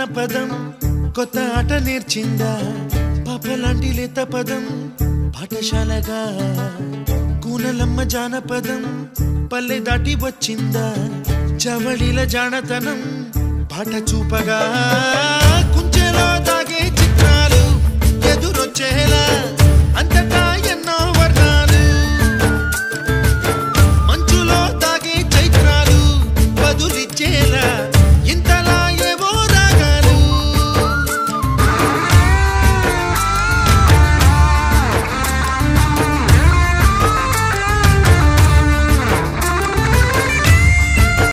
జానపదం కొత్త ఆట నేర్చిందా పాపలాంటి లేత పదం పాఠశాలగా కూనలమ్మ జానపదం పల్లె దాటి వచ్చిందా చవళిల జానతనం పాట చూపగా కుంచెలో తాగే చిత్రాలు ఎదురొచ్చేలా అంత